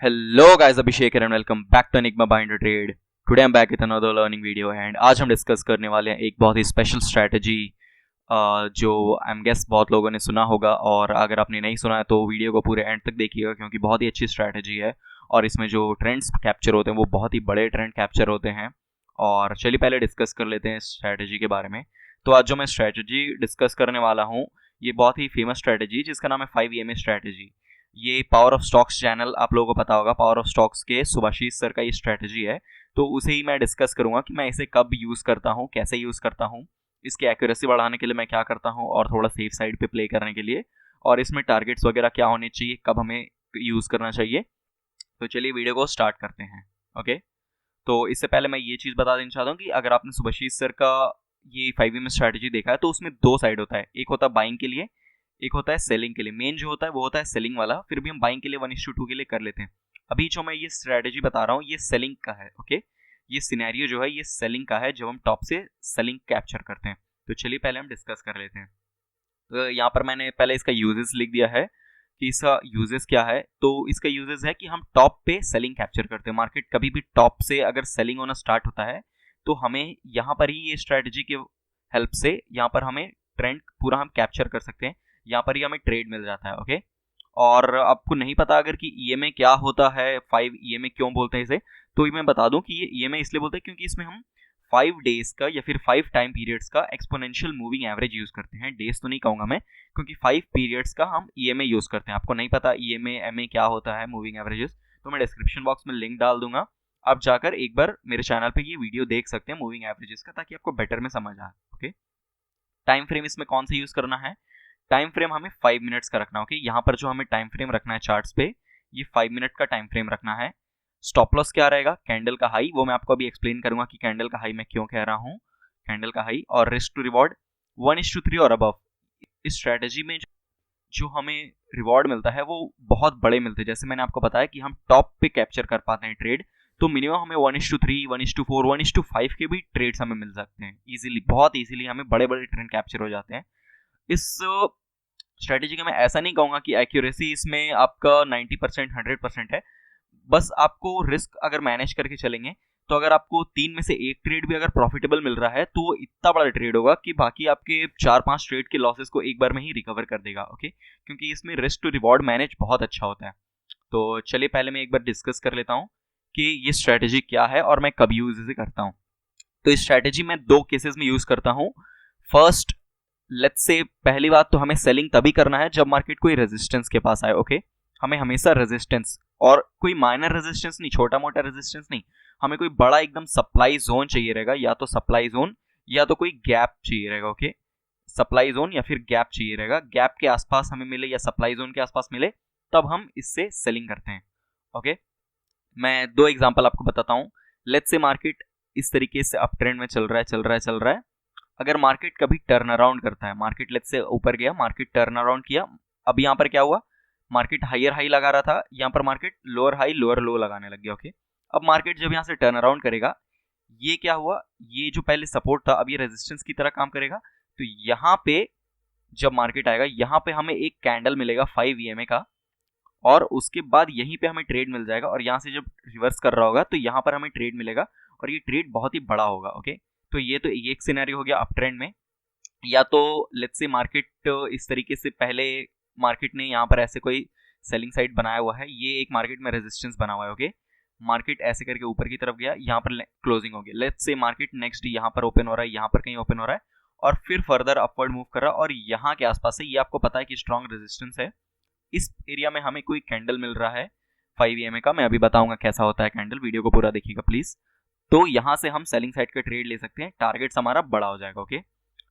Hello guys, Abhishek here and welcome back to Enigma Binder Trade. Today I'm back with another learning video and आज हम discuss करने वाले हैं एक बहुत ही स्पेशल स्ट्रैटेजी जो आई एम गेस बहुत लोगों ने सुना होगा, और अगर आपने नहीं सुना है तो वीडियो को पूरे एंड तक देखिएगा क्योंकि बहुत ही अच्छी स्ट्रैटेजी है और इसमें जो ट्रेंड्स कैप्चर होते हैं वो बहुत ही बड़े ट्रेंड कैप्चर होते हैं। और चलिए पहले डिस्कस कर लेते हैं स्ट्रैटेजी के बारे में। तो आज जो मैं स्ट्रैटेजी डिस्कस करने वाला हूँ ये बहुत ही फेमस स्ट्रैटेजी जिसका नाम है 5 EMA स्ट्रैटेजी। ये पावर ऑफ स्टॉक्स चैनल आप लोगों को पता होगा, पावर ऑफ स्टॉक्स के सुभाषीष सर का ये स्ट्रैटेजी है। तो उसे ही मैं डिस्कस करूंगा कि मैं इसे कब यूज़ करता हूँ, कैसे यूज़ करता हूँ, इसकी एक्यूरेसी बढ़ाने के लिए मैं क्या करता हूँ और थोड़ा सेफ साइड पे प्ले करने के लिए, और इसमें टारगेट्स वगैरह क्या होने चाहिए, कब हमें यूज़ करना चाहिए। तो चलिए वीडियो को स्टार्ट करते हैं। ओके, तो इससे पहले मैं ये चीज़ बता देना चाहता हूँ कि अगर आपने सुभाषीष सर का ये 5 EMA स्ट्रैटेजी देखा है तो उसमें दो साइड होता है, एक होता है बाइंग के लिए, एक होता है सेलिंग के लिए। मेन जो होता है वो होता है सेलिंग वाला, फिर भी हम बाइंग के लिए 1:2 के लिए कर लेते हैं। अभी जो मैं ये स्ट्रैटेजी बता रहा हूँ ये सेलिंग का है। ओके, ये सिनेरियो जो है ये सेलिंग का है जब हम टॉप से सेलिंग कैप्चर करते हैं। तो चलिए पहले हम डिस्कस कर लेते हैं। तो यहाँ पर मैंने पहले इसका यूजेस लिख दिया है कि इसका यूजेस क्या है। तो इसका यूजेस है कि हम टॉप पे सेलिंग कैप्चर करते हैं। मार्केट कभी भी टॉप से अगर सेलिंग होना स्टार्ट होता है तो हमें यहाँ पर ही ये स्ट्रैटेजी के हेल्प से यहाँ पर हमें ट्रेंड पूरा हम कैप्चर कर सकते हैं, यहाँ पर ही हमें ट्रेड मिल जाता है। ओके, और आपको नहीं पता अगर कि ईएमए क्या होता है, 5 EMA क्यों बोलते हैं इसे, तो मैं बता दूं कि ये ईएमए इसलिए बोलते हैं क्योंकि इसमें हम 5 डेज का या फिर 5 टाइम पीरियड्स का एक्सपोनेंशियल मूविंग एवरेज यूज करते हैं। डेज तो नहीं कहूंगा मैं, क्योंकि 5 पीरियड्स का हम ईएमए यूज करते हैं। आपको नहीं पता ईएमए एमए क्या होता है, मूविंग एवरेजेस, तो मैं डिस्क्रिप्शन बॉक्स में लिंक डाल दूंगा, आप जाकर एक बार मेरे चैनल पे ये वीडियो देख सकते हैं मूविंग एवरेजेस का, ताकि आपको बेटर में समझ आए। ओके, टाइम फ्रेम इसमें कौन सा यूज करना है, टाइम फ्रेम हमें 5 मिनट्स का रखना है। ओके, यहाँ पर जो हमें टाइम फ्रेम रखना है चार्ट्स पे, ये 5 मिनट का टाइम फ्रेम रखना है। स्टॉप लॉस क्या रहेगा, कैंडल का हाई, वो मैं आपको अभी एक्सप्लेन करूंगा कि कैंडल का हाई मैं क्यों कह रहा हूँ, कैंडल का हाई। और रिस्क टू रिवॉर्ड 1:3 और अबव। इस स्ट्रेटेजी में जो हमें रिवॉर्ड मिलता है वो बहुत बड़े मिलते हैं। जैसे मैंने आपको बताया कि हम टॉप पे कैप्चर कर पाते हैं ट्रेड, तो मिनिमम हमें 1:3, 1:4, 1:5 के भी ट्रेड्स हमें मिल सकते हैं इजीली, बहुत इजीली हमें बड़े बड़े ट्रेड कैप्चर हो जाते हैं। इस स्ट्रेटेजी का मैं ऐसा नहीं कहूंगा कि एक्यूरेसी इसमें आपका 90% 100% है। बस आपको रिस्क अगर मैनेज करके चलेंगे तो अगर आपको 3 में से एक ट्रेड भी अगर प्रॉफिटेबल मिल रहा है तो वो इतना बड़ा ट्रेड होगा कि बाकी आपके 4-5 ट्रेड के लॉसेस को एक बार में ही रिकवर कर देगा। ओके, क्योंकि इसमें रिस्क टू रिवॉर्ड मैनेज बहुत अच्छा होता है। तो चलिए पहले मैं एक बार डिस्कस कर लेता हूँ कि ये स्ट्रेटेजी क्या है और मैं कब यूज इसे करता हूँ। तो इस स्ट्रेटेजी में दो केसेस में यूज करता हूँ। फर्स्ट, लेट्स से पहली बात तो हमें सेलिंग तभी करना है जब मार्केट कोई रेजिस्टेंस के पास आए। ओके, हमें हमेशा रेजिस्टेंस, और कोई माइनर रेजिस्टेंस नहीं, छोटा मोटा रेजिस्टेंस नहीं, हमें कोई बड़ा एकदम सप्लाई जोन चाहिए रहेगा, या तो सप्लाई जोन या तो कोई गैप चाहिए रहेगा। ओके, सप्लाई जोन या फिर गैप चाहिए रहेगा, गैप के आसपास हमें मिले या सप्लाई जोन के आसपास मिले तब हम इससे सेलिंग करते हैं। ओके, मैं दो एग्जांपल आपको बताता हूं। लेट्स से मार्केट इस तरीके से अप ट्रेंड में चल रहा है। अगर मार्केट कभी टर्न अराउंड करता है, मार्केट लेट्स से ऊपर गया, मार्केट टर्न अराउंड किया, अब यहाँ पर क्या हुआ, मार्केट हायर हाई लगा रहा था, यहाँ पर मार्केट लोअर हाई लोअर लो लगाने लग गया। ओके, अब मार्केट जब यहाँ से टर्न अराउंड करेगा, ये क्या हुआ, ये जो पहले सपोर्ट था अब ये रेजिस्टेंस की तरह काम करेगा। तो यहाँ पे जब मार्केट आएगा यहाँ पे हमें एक कैंडल मिलेगा 5 EMA का, और उसके बाद यहीं पे हमें ट्रेड मिल जाएगा, और यहाँ से जब रिवर्स कर रहा होगा तो यहाँ पर हमें ट्रेड मिलेगा, और ये ट्रेड बहुत ही बड़ा होगा। ओके, तो ये तो एक सिनेरियो हो गया अप ट्रेंड में। या तो लेट्स से मार्केट इस तरीके से, पहले मार्केट ने यहाँ पर ऐसे कोई सेलिंग साइड बनाया हुआ है, ये एक मार्केट में रेजिस्टेंस बना हुआ है। ओके, मार्केट ऐसे करके ऊपर की तरफ गया, यहाँ पर क्लोजिंग हो गई, लेट्स से मार्केट नेक्स्ट यहाँ पर ओपन हो रहा है, यहाँ पर कहीं ओपन हो रहा है, और फिर फर्दर अपवर्ड मूव कर रहा है, और यहाँ के आसपास से ये आपको पता है कि स्ट्रॉन्ग रेजिस्टेंस है, इस एरिया में हमें कोई कैंडल मिल रहा है 5 EMA का। मैं अभी बताऊंगा कैसा होता है कैंडल, वीडियो को पूरा देखिएगा प्लीज। तो यहां से हम सेलिंग साइड का ट्रेड ले सकते हैं, टारगेट्स हमारा बड़ा हो जाएगा। ओके,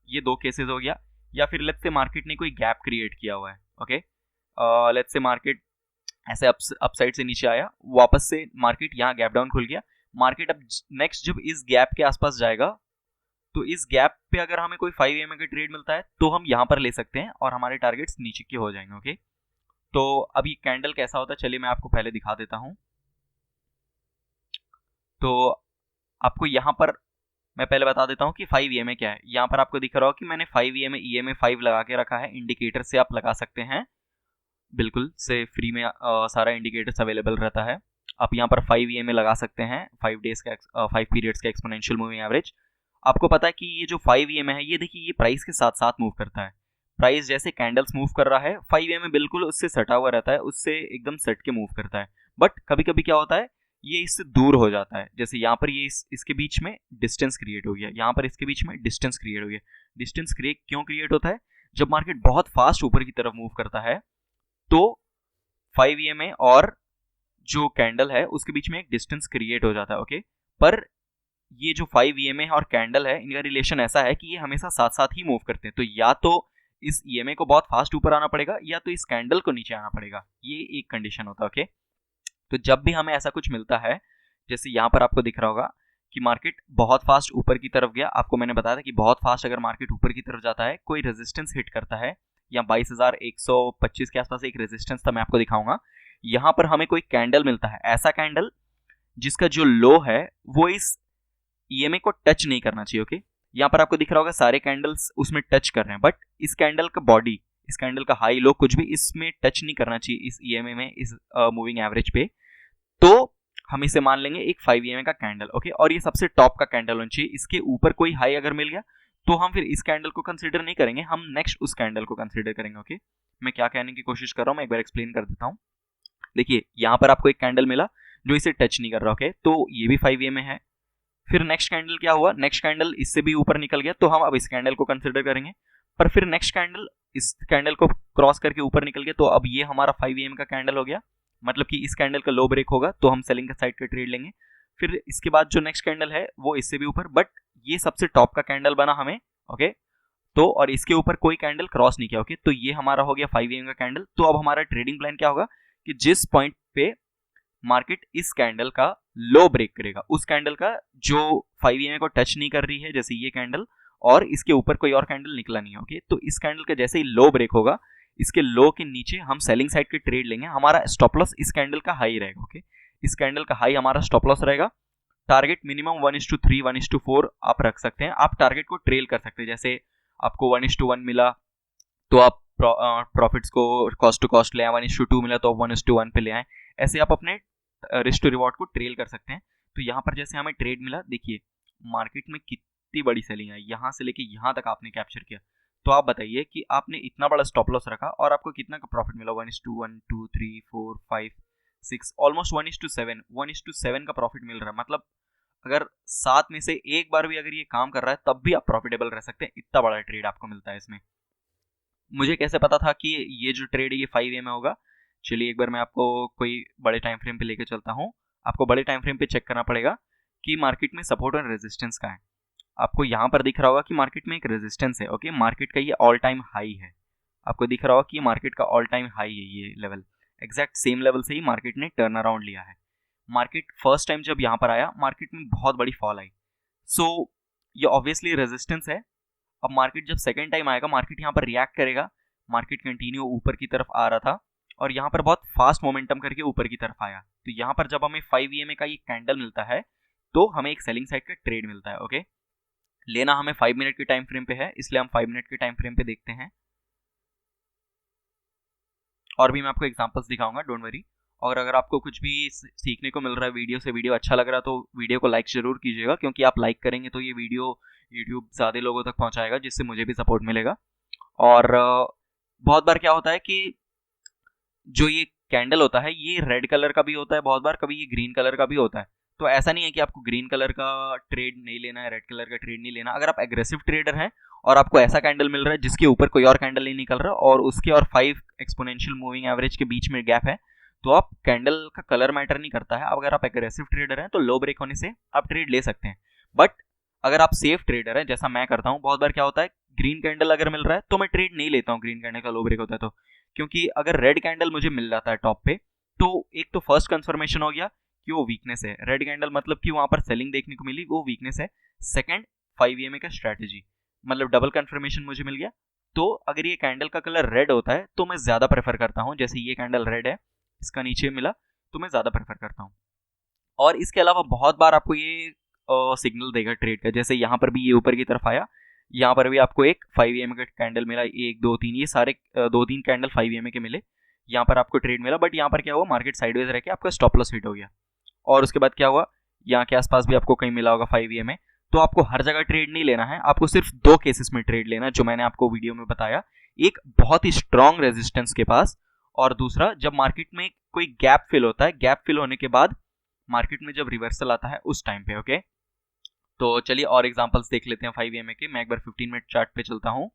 ये दो केसेस हो गया। या फिर लेट्स से मार्केट ने कोई गैप क्रिएट किया हुआ है। ओके, लेट्स से मार्केट ऐसे अप साइड से नीचे आया, वापस से मार्केट यहाँ गैप डाउन खुल गया, मार्केट अब नेक्स्ट जब इस गैप के आसपास जाएगा तो इस गैप पे अगर हमें कोई 5 EMA का ट्रेड मिलता है तो हम यहाँ पर ले सकते हैं और हमारे टारगेट्स नीचे के हो जाएंगे। ओके, तो अभी कैंडल कैसा होता है चलिए मैं आपको पहले दिखा देता हूं। तो आपको यहां पर मैं पहले बता देता हूं कि 5 EMA क्या है। यहां पर आपको दिख रहा हो कि मैंने 5 EMA EMA 5 लगा के रखा है, इंडिकेटर से आप लगा सकते हैं। बिल्कुल से फ्री में सारा इंडिकेटर्स अवेलेबल रहता है। आप यहाँ पर 5 EMA लगा सकते हैं, 5 पीरियड्स का एक्सपोनेंशियल मूविंग एवरेज। आपको पता है कि ये जो 5 EMA है, ये देखिए ये प्राइस के साथ साथ मूव करता है। प्राइस जैसे कैंडल्स मूव कर रहा है, 5 EMA बिल्कुल उससे सटा हुआ रहता है, उससे एकदम सट के मूव करता है। बट कभी कभी क्या होता है, ये इससे दूर हो जाता है। जैसे यहाँ पर ये इसके बीच में डिस्टेंस क्रिएट हो गया, यहाँ पर इसके बीच में डिस्टेंस क्रिएट हो गया। डिस्टेंस क्यों क्रिएट होता है? जब मार्केट बहुत फास्ट ऊपर की तरफ मूव करता है तो 5 EMA और जो कैंडल है उसके बीच में एक डिस्टेंस क्रिएट हो जाता है। ओके, पर ये जो 5 EMA और कैंडल है, इनका रिलेशन ऐसा है कि ये हमेशा साथ साथ ही मूव करते हैं। तो या तो इस EMA को बहुत फास्ट ऊपर आना पड़ेगा या तो इस कैंडल को नीचे आना पड़ेगा, ये एक कंडीशन होता है। ओके, तो जब भी हमें ऐसा कुछ मिलता है, जैसे यहाँ पर आपको दिख रहा होगा कि मार्केट बहुत फास्ट ऊपर की तरफ गया, आपको मैंने बताया था कि बहुत फास्ट अगर मार्केट ऊपर की तरफ जाता है, कोई रेजिस्टेंस हिट करता है, या 22,125 के आसपास एक रेजिस्टेंस था, मैं आपको दिखाऊंगा। यहाँ पर हमें कोई कैंडल मिलता है, ऐसा कैंडल जिसका जो लो है वो इस EMA को टच नहीं करना चाहिए। ओके, यहाँ पर आपको दिख रहा होगा सारे कैंडल्स उसमें टच कर रहे हैं, बट इस कैंडल का बॉडी, इस कैंडल का हाई लो कुछ भी इसमें टच नहीं करना चाहिए, इस EMA में, इस मूविंग एवरेज पे। तो हम इसे मान लेंगे एक 5 EMA का कैंडल। ओके, और ये सबसे टॉप का कैंडल होना चाहिए। इसके ऊपर कोई हाई अगर मिल गया तो हम फिर इस कैंडल को कंसीडर नहीं करेंगे, हम नेक्स्ट उस कैंडल को कंसीडर करेंगे। ओके, मैं क्या कहने की कोशिश कर रहा हूं, मैं एक बार एक्सप्लेन कर देता हूं। देखिए यहां पर आपको एक कैंडल मिला जो इसे टच नहीं कर रहा। ओके, तो ये भी 5 EMA है। फिर नेक्स्ट कैंडल क्या हुआ, नेक्स्ट कैंडल इससे भी ऊपर निकल गया, तो हम अब इस कैंडल को कंसीडर करेंगे। पर फिर नेक्स्ट कैंडल इस कैंडल को क्रॉस करके ऊपर निकल गया, तो अब ये हमारा 5 EMA का कैंडल हो गया। मतलब कि इस कैंडल का लो ब्रेक होगा तो हम सेलिंग का साइड का ट्रेड लेंगे। फिर इसके बाद जो नेक्स्ट कैंडल है वो इससे भी ऊपर, बट ये सबसे टॉप का कैंडल बना हमें। ओके, तो और इसके ऊपर कोई कैंडल क्रॉस नहीं किया। ओके, तो ये हमारा हो गया 5 EMA का कैंडल। तो अब हमारा ट्रेडिंग प्लान क्या होगा कि जिस पॉइंट पे मार्केट इस कैंडल का लो ब्रेक करेगा, उस कैंडल का जो 5 EMA को टच नहीं कर रही है, जैसे ये कैंडल, और इसके ऊपर कोई और कैंडल निकला नहीं है। ओके, तो इस कैंडल का जैसे ही लो ब्रेक होगा, इसके लो के नीचे हम सेलिंग साइड के ट्रेड लेंगे। हमारा स्टॉप लॉस इस कैंडल का हाई रहेगा। ओके, इस कैंडल का हाई हमारा स्टॉप लॉस रहेगा। टारगेट मिनिमम 1:3 1:4 आप रख सकते हैं। आप टारगेट को ट्रेल कर सकते हैं, जैसे आपको 1:1 मिला तो आप प्रॉफिट्स को कॉस्ट टू कॉस्ट ले आए, 1:2 मिला तो आप 1:1 पे ले आए। ऐसे आप अपने रिस्क टू रिवॉर्ड को ट्रेल कर सकते हैं। तो यहाँ पर जैसे हमें ट्रेड मिला, देखिए मार्केट में कितनी बड़ी सेलिंग है, यहाँ से लेके यहाँ तक आपने कैप्चर किया। तो आप बताइए कि आपने इतना बड़ा स्टॉप लॉस रखा और आपको कितना का प्रॉफिट मिला, 1:1 2 3 4 5 6, ऑलमोस्ट 1:7 का प्रॉफिट मिल रहा है। मतलब अगर 7 में से एक बार भी अगर ये काम कर रहा है तब भी आप प्रॉफिटेबल रह सकते हैं, इतना बड़ा ट्रेड आपको मिलता है इसमें। मुझे कैसे पता था कि ये जो ट्रेड है ये 5 EMA होगा? चलिए एक बार मैं आपको कोई बड़े टाइम फ्रेम पे लेके चलता हूँ। आपको बड़े टाइम फ्रेम पे चेक करना पड़ेगा कि मार्केट में सपोर्ट और रेजिस्टेंस का है। आपको यहाँ पर दिख रहा होगा कि मार्केट में एक रेजिस्टेंस है। ओके, मार्केट का ये ऑल टाइम हाई है। आपको दिख रहा होगा कि मार्केट का ऑल टाइम हाई है ये लेवल, एग्जैक्ट सेम लेवल से ही मार्केट ने टर्न अराउंड लिया है। मार्केट फर्स्ट टाइम जब यहाँ पर आया, मार्केट में बहुत बड़ी फॉल आई, सो ये ऑब्वियसली रेजिस्टेंस है। अब मार्केट जब सेकेंड टाइम आएगा, मार्केट यहाँ पर रिएक्ट करेगा। मार्केट कंटिन्यू ऊपर की तरफ आ रहा था और यहाँ पर बहुत फास्ट मोमेंटम करके ऊपर की तरफ आया। तो यहाँ पर जब हमें 5 EMA का ये कैंडल मिलता है तो हमें एक सेलिंग साइड का ट्रेड मिलता है। ओके, लेना हमें 5 मिनट के टाइम फ्रेम पे है, इसलिए हम 5 मिनट के टाइम फ्रेम पे देखते हैं। और भी मैं आपको एग्जांपल्स दिखाऊंगा, डोंट वरी। और अगर आपको कुछ भी सीखने को मिल रहा है वीडियो से, वीडियो अच्छा लग रहा है तो वीडियो को लाइक जरूर कीजिएगा, क्योंकि आप लाइक करेंगे तो ये वीडियो यूट्यूब ज़्यादा लोगों तक पहुंचाएगा, जिससे मुझे भी सपोर्ट मिलेगा। और बहुत बार क्या होता है कि जो ये कैंडल होता है ये रेड कलर का भी होता है, बहुत बार कभी ये ग्रीन कलर का भी होता है। तो ऐसा नहीं है कि आपको ग्रीन कलर का ट्रेड नहीं लेना है, रेड कलर का ट्रेड नहीं लेना। अगर आप एग्रेसिव ट्रेडर हैं और आपको ऐसा कैंडल मिल रहा है जिसके ऊपर कोई और कैंडल नहीं निकल रहा और उसके और 5 एक्सपोनेंशियल मूविंग एवरेज के बीच में गैप है, तो आप कैंडल का कलर मैटर नहीं करता है। अगर आप एग्रेसिव ट्रेडर हैं तो लो ब्रेक होने से आप ट्रेड ले सकते हैं। बट अगर आप सेफ ट्रेडर हैं, जैसा मैं करता हूं, बहुत बार क्या होता है ग्रीन कैंडल अगर मिल रहा है तो मैं ट्रेड नहीं लेता हूं, ग्रीन कैंडल का लो ब्रेक होता है तो। क्योंकि अगर रेड कैंडल मुझे मिल जाता है टॉप पे, तो एक तो फर्स्ट कंफर्मेशन हो गया कि वो वीकनेस है। रेड कैंडल मतलब कि वहां पर सेलिंग देखने को मिली, वो वीकनेस है। सेकंड, 5 EMA का स्ट्रैटेजी, मतलब डबल कंफर्मेशन मुझे मिल गया। तो अगर ये कैंडल का कलर रेड होता है तो मैं ज्यादा प्रेफर करता हूं, जैसे ये कैंडल रेड है, इसका नीचे मिला तो मैं ज्यादा प्रेफर करता हूं। और इसके अलावा बहुत बार आपको ये सिग्नल देगा ट्रेड का, जैसे यहाँ पर भी ये ऊपर की तरफ आया, यहाँ पर भी आपको एक 5 EMA का कैंडल मिला, 1 2 3, ये सारे 2-3 कैंडल 5 EMA के मिले। यहाँ पर आपको ट्रेड मिला, बट यहाँ पर क्या हुआ, मार्केट साइडवेज रह के आपका स्टॉप लॉस हिट हो गया। और उसके बाद क्या हुआ, यहाँ के आसपास भी आपको कहीं मिला होगा 5 में। तो आपको हर जगह ट्रेड नहीं लेना है, आपको सिर्फ 2 केसेस में ट्रेड लेना है जो मैंने आपको वीडियो में बताया। एक बहुत ही स्ट्रॉन्ग रेजिस्टेंस के पास, और दूसरा जब मार्केट में कोई गैप फिल होता है, गैप फिल होने के बाद मार्केट में जब रिवर्सल आता है उस टाइम पे। ओके, तो चलिए और एग्जांपल्स देख लेते हैं 5 के। मैं एक बार 15 मिनट चार्ट पे चलता हूँ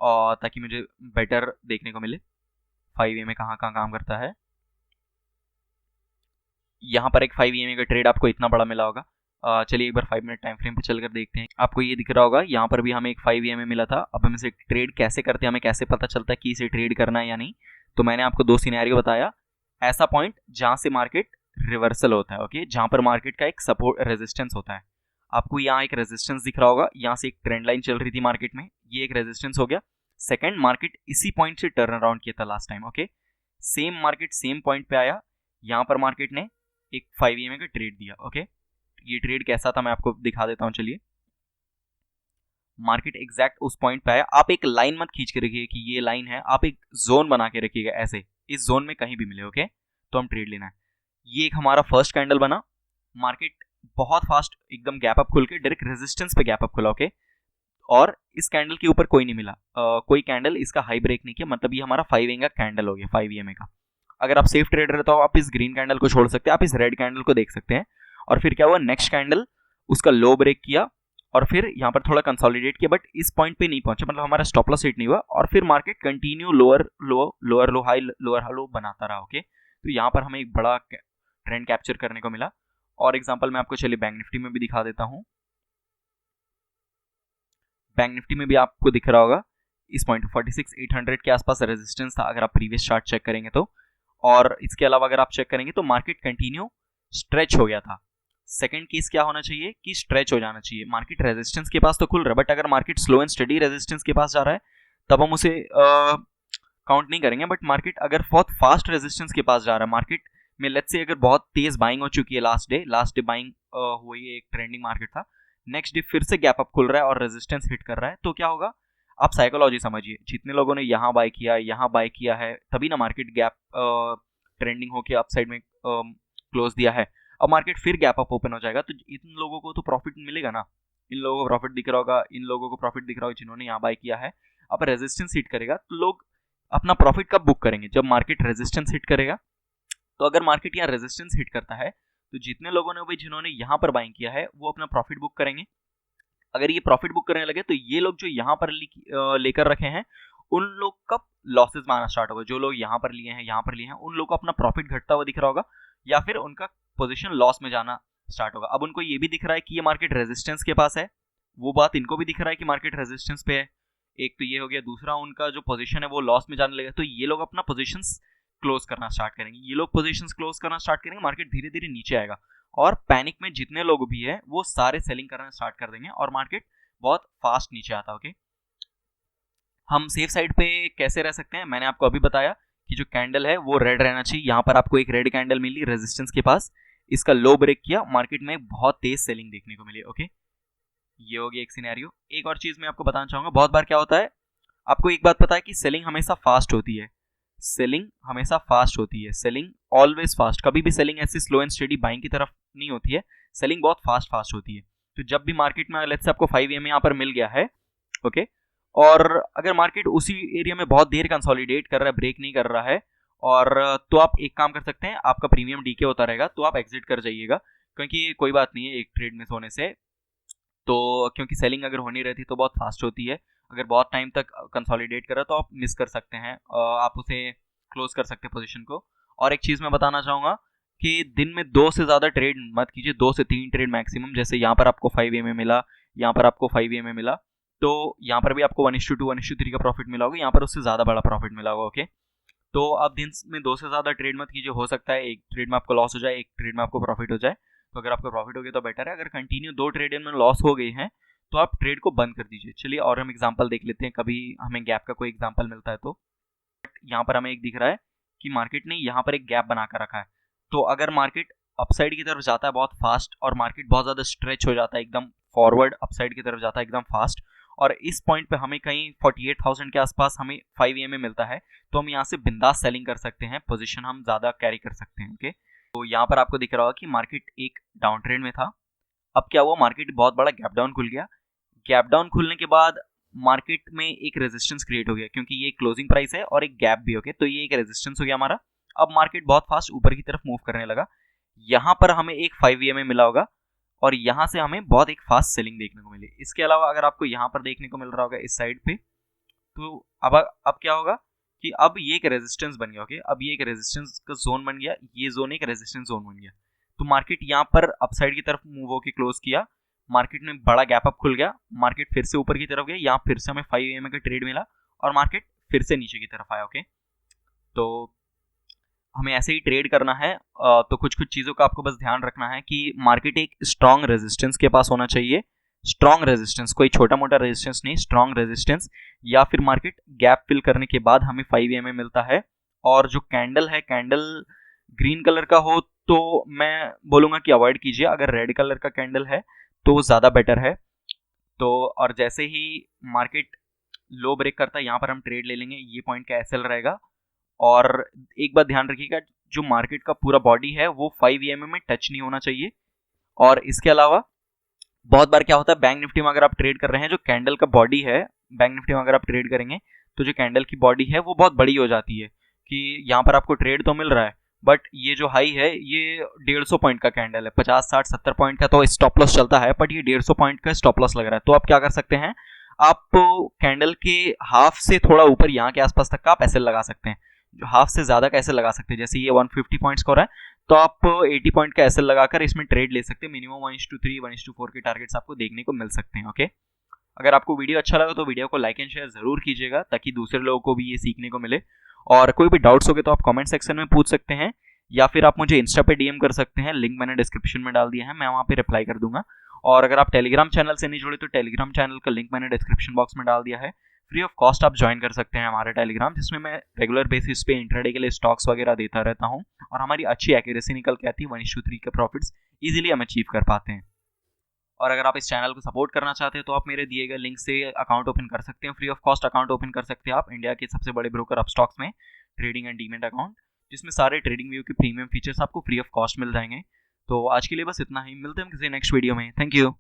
और ताकि मुझे बेटर देखने को मिले 5 में कहाँ कहाँ काम करता है। यहाँ पर एक 5 का ट्रेड आपको इतना बड़ा मिला होगा। चलिए एक बार 5 मिनट टाइम फ्रेम पे चलकर देखते हैं। आपको ये दिख रहा होगा, यहाँ पर भी हमें एक 5 में मिला था। अब हम इसे ट्रेड कैसे करते हैं, हमें कैसे पता चलता है कि इसे ट्रेड करना है या नहीं। तो मैंने आपको 2 सिनेरियो बताया। ऐसा पॉइंट जहाँ से मार्केट रिवर्सल होता है, ओके, जहाँ पर मार्केट का एक सपोर्ट रेजिस्टेंस होता है। आपको यहाँ एक रेजिस्टेंस दिख रहा होगा, यहाँ से एक ट्रेंड लाइन चल रही थी मार्केट में, ये एक रेजिस्टेंस हो गया। सेकंड, मार्केट इसी पॉइंट से टर्न अराउंड किया था last time. Okay, same market same point पे आया, यहाँ पर मार्केट ने एक 5 का ट्रेड दिया। ओके, ये ट्रेड कैसा था मैं आपको दिखा देता हूं। चलिए, मार्केट एग्जैक्ट उस पॉइंट पे आया। आप एक लाइन मत खींच के रखिए कि ये लाइन है, आप एक जोन बना के रखिएगा ऐसे, इस जोन में कहीं भी मिले। ओके, तो हम ट्रेड लेना है। ये एक हमारा फर्स्ट कैंडल बना, मार्केट बहुत फास्ट एकदम गैप अप खुल के डायरेक्ट रेजिस्टेंस पे गैप अप खुला। ओके, और इस कैंडल के ऊपर कोई नहीं मिला, कोई कैंडल इसका हाई ब्रेक नहीं किया, मतलब ये हमारा 5 का कैंडल हो गया 5 का। अगर आप सेफ ट्रेडर है तो आप इस ग्रीन कैंडल को छोड़ सकते हैं, आप इस रेड कैंडल को देख सकते हैं। और फिर क्या हुआ, नेक्स्ट कैंडल उसका लो ब्रेक किया और फिर यहाँ पर थोड़ा कंसोलिडेट किया, बट इस पॉइंट पे नहीं पहुंचा, मतलब हमारा स्टॉप लॉस हिट नहीं हुआ। और फिर मार्केट कंटिन्यू लोअर लो लोअर लो हाई लोअर लो बनाता रहा। ओके, तो यहाँ पर हमें एक बड़ा ट्रेंड कैप्चर करने को मिला। और एग्जांपल मैं आपको चलिए बैंक निफ्टी में भी दिखा देता हूँ। बैंक निफ्टी में भी आपको दिख रहा होगा, इस पॉइंट 46,800 के आसपास रेजिस्टेंस था अगर आप प्रीवियस चार्ट चेक करेंगे तो। और इसके अलावा अगर आप चेक करेंगे तो मार्केट कंटिन्यू स्ट्रेच हो गया था। सेकंड केस क्या होना चाहिए कि स्ट्रेच हो जाना चाहिए। मार्केट रेजिस्टेंस के पास तो खुल रहा है, बट अगर market slow and study resistance के पास जा रहा है तब हम उसे काउंट नहीं करेंगे। बट मार्केट अगर बहुत फास्ट रेजिस्टेंस के पास जा रहा है, मार्केट में लेट्स से अगर बहुत तेज बाइंग हो चुकी है, लास्ट डे बाइंग हुई है, एक ट्रेंडिंग मार्केट था, नेक्स्ट डे फिर से गैप अप खुल रहा है और रेजिस्टेंस हिट कर रहा है, तो क्या होगा, आप साइकोलॉजी समझिए। जितने लोगों ने यहाँ बाय किया है, तभी ना मार्केट गैप ट्रेंडिंग होके अपसाइड में क्लोज दिया है। अब मार्केट फिर गैप अप ओपन हो जाएगा, तो इन लोगों को तो प्रॉफिट मिलेगा ना। इन लोगों को प्रॉफिट दिख रहा होगा, इन लोगों को प्रॉफिट दिख रहा होगा जिन्होंने यहाँ बाय किया है। अब रेजिस्टेंस हिट करेगा तो लोग अपना प्रॉफिट कब बुक करेंगे, जब मार्केट रेजिस्टेंस हिट करेगा। तो अगर मार्केट यहाँ रेजिस्टेंस हिट करता है तो जितने लोगों ने भाई जिन्होंने यहाँ पर बाइंग किया है वो अपना प्रॉफिट बुक करेंगे। अगर ये प्रॉफिट बुक करने लगे तो ये लोग जो यहाँ पर लेकर रखे हैं उन लोग का लॉसेस में आना स्टार्ट होगा। जो लोग यहाँ पर लिए हैं उन लोग को अपना प्रॉफिट घटता हुआ दिख रहा होगा, या फिर उनका पोजीशन लॉस में जाना स्टार्ट होगा। अब उनको ये भी दिख रहा है कि ये मार्केट रेजिस्टेंस के पास है, वो बात इनको भी दिख रहा है कि मार्केट रेजिस्टेंस पे है। एक तो ये हो गया, दूसरा उनका जो पोजीशन है वो लॉस में जाने लगेगा, तो ये लोग अपना पोजीशंस क्लोज करना स्टार्ट करेंगे। ये लोग पोजीशंस क्लोज करना स्टार्ट करेंगे, मार्केट धीरे धीरे नीचे आएगा और पैनिक में जितने लोग भी है वो सारे सेलिंग करना स्टार्ट कर देंगे और मार्केट बहुत फास्ट नीचे आता। ओके, हम सेफ साइड पे कैसे रह सकते हैं, मैंने आपको अभी बताया कि जो कैंडल है वो रेड रहना चाहिए। यहाँ पर आपको एक रेड कैंडल मिली रेजिस्टेंस के पास, इसका लो ब्रेक किया, मार्केट में बहुत तेज सेलिंग देखने को मिली। ओके, ये हो गया एक सिनेरियो। एक और चीज मैं आपको बताना चाहूंगा, बहुत बार क्या होता है, आपको एक बात पता है कि सेलिंग हमेशा फास्ट होती है। सेलिंग ऑलवेज फास्ट, कभी भी सेलिंग ऐसी स्लो एंड स्टेडी बाइंग की तरफ नहीं होती है, सेलिंग बहुत फास्ट होती है। तो जब भी मार्केट में लेट्स से आपको 5 यहाँ पर मिल गया है, ओके, और अगर मार्केट उसी एरिया में बहुत देर कंसोलिडेट कर रहा है, ब्रेक नहीं कर रहा है, और तो आप एक काम कर सकते हैं, आपका प्रीमियम डीके होता रहेगा तो आप एग्जिट कर जाइएगा, क्योंकि कोई बात नहीं है एक ट्रेड मिस होने से। तो क्योंकि सेलिंग अगर होनी रहती तो बहुत फास्ट होती है, अगर बहुत टाइम तक कंसोलिडेट कर रहा तो आप मिस कर सकते हैं, आप उसे क्लोज कर सकते हैं पोजीशन को। और एक चीज़ मैं बताना चाहूँगा कि दिन में 2 से ज़्यादा ट्रेड मत कीजिए, 2 से 3 ट्रेड मैक्सिमम। जैसे यहाँ पर आपको 5 में मिला, यहाँ पर आपको 5 में मिला, तो यहाँ पर भी आपको 1:2 1:3 का प्रॉफिट मिला होगा, यहाँ पर उससे ज़्यादा बड़ा प्रॉफिट मिला होगा। ओके, तो आप दिन में 2 से ज़्यादा ट्रेड मत कीजिए, हो सकता है एक ट्रेड में आपको लॉस हो जाए, एक ट्रेड में आपको प्रॉफिट हो जाए। तो अगर आपका प्रॉफिट हो गया तो बेटर है, अगर कंटिन्यू 2 ट्रेड में लॉस हो गए हैं तो आप ट्रेड को बंद कर दीजिए। चलिए और हम एग्जांपल देख लेते हैं, कभी हमें गैप का कोई एग्जांपल मिलता है तो। यहाँ पर हमें एक दिख रहा है कि मार्केट ने यहाँ पर एक गैप बना कर रखा है, तो अगर मार्केट अपसाइड की तरफ जाता है बहुत फास्ट और मार्केट बहुत ज़्यादा स्ट्रेच हो जाता है, एकदम फॉरवर्ड अपसाइड की तरफ जाता है एकदम फास्ट, और इस पॉइंट पे हमें कहीं 48,000 के आसपास हमें 5 EMA मिलता है, तो हम यहाँ से बिंदास सेलिंग कर सकते हैं, पोजीशन हम ज़्यादा कैरी कर सकते हैं। ओके, तो यहाँ पर आपको दिख रहा होगा कि मार्केट एक डाउन ट्रेंड में था। अब क्या हुआ, मार्केट बहुत बड़ा गैप डाउन खुल गया। गैप डाउन खुलने के बाद मार्केट में एक रेजिस्टेंस क्रिएट हो गया, क्योंकि ये क्लोजिंग प्राइस है और एक गैप भी हो गया, तो ये एक रेजिस्टेंस हो गया हमारा। अब मार्केट बहुत फास्ट ऊपर की तरफ मूव करने लगा। यहाँ पर हमें एक 5 EMA मिला होगा और यहाँ से हमें बहुत एक फास्ट सेलिंग देखने को मिली। इसके अलावा अगर आपको यहाँ पर देखने को मिल रहा होगा इस साइड पे, तो अब क्या होगा कि अब ये एक रेजिस्टेंस बन गया। ओके, अब ये एक रेजिस्टेंस का जोन बन गया, ये जोन एक रेजिस्टेंस जोन बन गया। तो मार्केट यहाँ पर अपसाइड की तरफ मूव होकर क्लोज किया, मार्केट में बड़ा गैप अप खुल गया, मार्केट फिर से ऊपर की तरफ गया, यहाँ फिर से हमें 5 EMA का ट्रेड मिला और मार्केट फिर से नीचे की तरफ आया। ओके, तो हमें ऐसे ही ट्रेड करना है। तो कुछ कुछ चीज़ों का आपको बस ध्यान रखना है कि मार्केट एक स्ट्रॉन्ग रेजिस्टेंस के पास होना चाहिए, स्ट्रॉन्ग रेजिस्टेंस, कोई छोटा मोटा रेजिस्टेंस नहीं, स्ट्रॉन्ग रेजिस्टेंस। या फिर मार्केट गैप फिल करने के बाद हमें 5 EMA मिलता है और जो कैंडल है, कैंडल ग्रीन कलर का हो तो मैं बोलूँगा कि अवॉइड कीजिए, अगर रेड कलर का कैंडल है तो ज़्यादा बेटर है। तो और जैसे ही मार्केट लो ब्रेक करता है, यहाँ पर हम ट्रेड ले लेंगे, ये पॉइंट का SL रहेगा। और एक बात ध्यान रखिएगा, जो मार्केट का पूरा बॉडी है वो 5 EMA में टच नहीं होना चाहिए। और इसके अलावा बहुत बार क्या होता है, बैंक निफ्टी में अगर आप ट्रेड कर रहे हैं, जो कैंडल का बॉडी है, बैंक निफ्टी में अगर आप ट्रेड करेंगे तो जो कैंडल की बॉडी है वो बहुत बड़ी हो जाती है, कि यहाँ पर आपको ट्रेड तो मिल रहा है बट ये जो हाई है ये 150 पॉइंट का कैंडल है, 50 60 70 पॉइंट का तो स्टॉप लॉस चलता है, बट ये 150 पॉइंट का स्टॉप लॉस लग रहा है। तो आप क्या कर सकते हैं, आप कैंडल के हाफ से थोड़ा ऊपर यहाँ के आसपास तक का आप एसएल लगा सकते हैं, जो हाफ से ज्यादा का एसएल लगा सकते हैं। जैसे ये 150 पॉइंट्स का हो रहा है तो आप 80 पॉइंट का एसएल लगाकर इसमें ट्रेड ले सकते हैं। मिनिमम 1:3 1:4 के टारगेट्स आपको देखने को मिल सकते हैं। ओके, अगर आपको वीडियो अच्छा लगा तो वीडियो को लाइक एंड शेयर जरूर कीजिएगा, ताकि दूसरे लोगों को भी ये सीखने को मिले। और कोई भी डाउट्स हो गए तो आप कमेंट सेक्शन में पूछ सकते हैं, या फिर आप मुझे इंस्टा पे DM कर सकते हैं, लिंक मैंने डिस्क्रिप्शन में डाल दिया है, मैं वहाँ पे रिप्लाई कर दूंगा। और अगर आप टेलीग्राम चैनल से नहीं जुड़े तो टेलीग्राम चैनल का लिंक मैंने डिस्क्रिप्शन बॉक्स में डाल दिया है, फ्री ऑफ कॉस्ट आप ज्वाइन कर सकते हैं हमारे टेलीग्राम, जिसमें मैं रेगुलर बेसिस पे इंट्राडे के लिए स्टॉक्स वगैरह देता रहता हूँ और हमारी अच्छी एक्यूरेसी निकल के आती है, 1:3 के प्रॉफिट्स इजीली हम अचीव कर पाते हैं। और अगर आप इस चैनल को सपोर्ट करना चाहते हैं तो आप मेरे दिए गए लिंक से अकाउंट ओपन कर सकते हैं, free of cost account open कर सकते हैं आप इंडिया के सबसे बड़े ब्रोकर अपस्टॉक्स में, ट्रेडिंग एंड डीमेट अकाउंट, जिसमें सारे ट्रेडिंग व्यू के प्रीमियम फीचर्स आपको फ्री ऑफ कॉस्ट मिल जाएंगे। तो आज के लिए बस इतना ही, मिलते हैं किसी नेक्स्ट वीडियो में। Thank you.